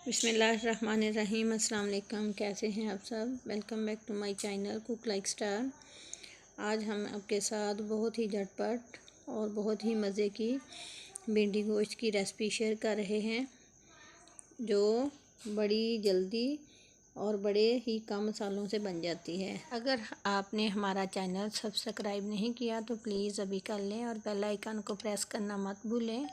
बिस्मिल्लाहिर्रहमानिर्रहीम। अस्सलाम वालेकुम। कैसे हैं आप सब? Welcome back to my channel cook like star. आज हम आपके साथ बहुत ही झटपट और बहुत ही मज़े की भिंडी गोश्त की रेसिपी शेयर कर रहे हैं, जो बड़ी जल्दी और बड़े ही कम मसालों से बन जाती है। अगर आपने हमारा चैनल सब्सक्राइब नहीं किया तो प्लीज़ अभी कर लें और बेल आइकन को प्रेस करना मत भूलें,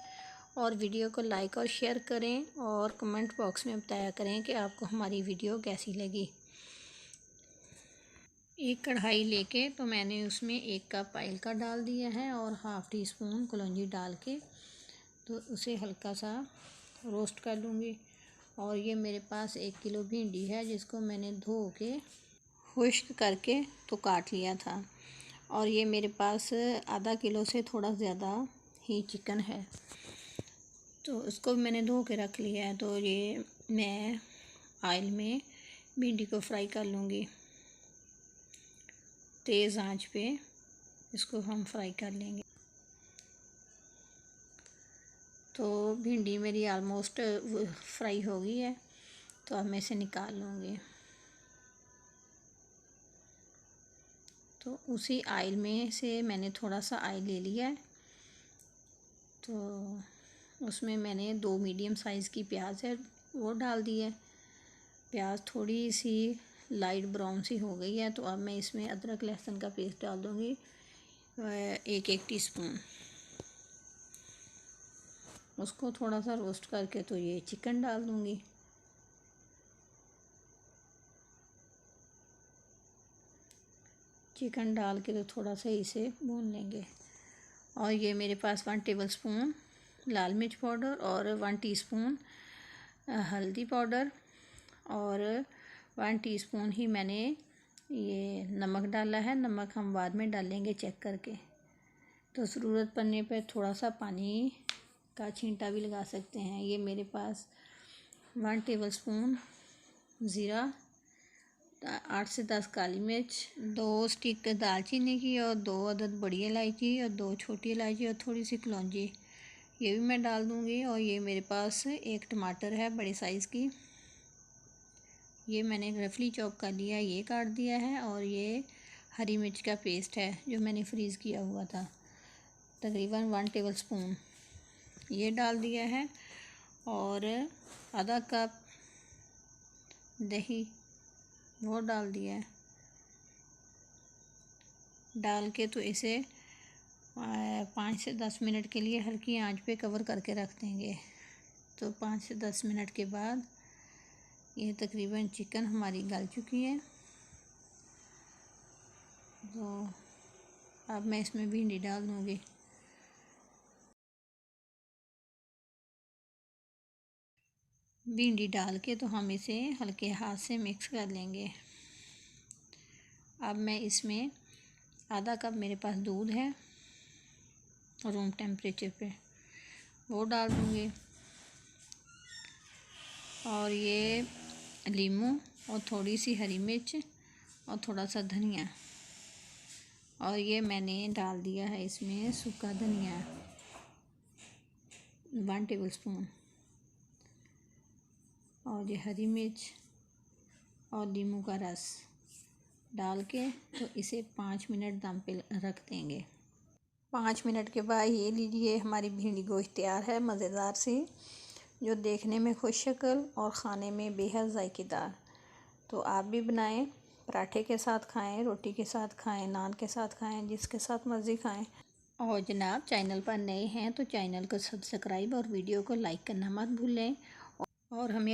और वीडियो को लाइक और शेयर करें और कमेंट बॉक्स में बताया करें कि आपको हमारी वीडियो कैसी लगी। एक कढ़ाई लेके तो मैंने उसमें 1 कप ऑयल का डाल दिया है और हाफ़ टी स्पून कलौंजी डाल के तो उसे हल्का सा रोस्ट कर लूँगी। और ये मेरे पास 1 किलो भिंडी है, जिसको मैंने धो के खुश्क करके तो काट लिया था। और ये मेरे पास आधा किलो से थोड़ा ज़्यादा ही चिकन है, तो उसको भी मैंने धो के रख लिया है। तो ये मैं ऑयल में भिंडी को फ्राई कर लूँगी। तेज़ आंच पे इसको हम फ्राई कर लेंगे। तो भिंडी मेरी ऑलमोस्ट फ्राई हो गई है, तो अब मैं इसे निकाल लूँगी। तो उसी ऑयल में से मैंने थोड़ा सा ऑयल ले लिया है, तो उसमें मैंने 2 मीडियम साइज़ की प्याज है वो डाल दी है। प्याज थोड़ी सी लाइट ब्राउन सी हो गई है, तो अब मैं इसमें अदरक लहसुन का पेस्ट डाल दूँगी 1 टीस्पून। उसको थोड़ा सा रोस्ट करके तो ये चिकन डाल दूँगी। चिकन डाल के तो थोड़ा सा इसे भून लेंगे। और ये मेरे पास 1 टेबलस्पून लाल मिर्च पाउडर और 1 टीस्पून हल्दी पाउडर और 1 टीस्पून ही मैंने ये नमक डाला है। नमक हम बाद में डालेंगे चेक करके। तो ज़रूरत पड़ने पर थोड़ा सा पानी का छींटा भी लगा सकते हैं। ये मेरे पास 1 टेबलस्पून ज़ीरा, 8 से 10 काली मिर्च, 2 स्टिक दालचीनी की और 2 अदद बड़ी इलायची और 2 छोटी इलायची और थोड़ी सी कलौंजी, ये भी मैं डाल दूँगी। और ये मेरे पास 1 टमाटर है बड़े साइज़ की, ये मैंने रफली चॉप कर लिया, ये काट दिया है। और ये हरी मिर्च का पेस्ट है जो मैंने फ्रीज़ किया हुआ था, तकरीबन 1 टेबलस्पून ये डाल दिया है। और आधा कप दही वो डाल दिया है। डाल के तो इसे 5 से 10 मिनट के लिए हल्की आंच पे कवर करके रख देंगे। तो 5 से 10 मिनट के बाद ये तकरीबन चिकन हमारी गल चुकी है। तो अब मैं इसमें भिंडी डाल दूँगी। भिंडी डाल के तो हम इसे हल्के हाथ से मिक्स कर लेंगे। अब मैं इसमें आधा कप मेरे पास दूध है रूम टेम्परेचर पे, वो डाल दूँगी। और ये लीमू और थोड़ी सी हरी मिर्च और थोड़ा सा धनिया, और ये मैंने डाल दिया है इसमें सूखा धनिया 1 टेबलस्पून, और ये हरी मिर्च और नींबू का रस डाल के तो इसे 5 मिनट दम पे रख देंगे। 5 मिनट के बाद ये लीजिए हमारी भिंडी गोश्त तैयार है, मज़ेदार सी, जो देखने में खुश शक्ल और ख़ाने में बेहद जायकेदार। तो आप भी बनाएं, पराठे के साथ खाएं, रोटी के साथ खाएं, नान के साथ खाएं, जिसके साथ मर्ज़ी खाएं। और जनाब चैनल पर नए हैं तो चैनल को सब्सक्राइब और वीडियो को लाइक करना मत भूलें, और हमें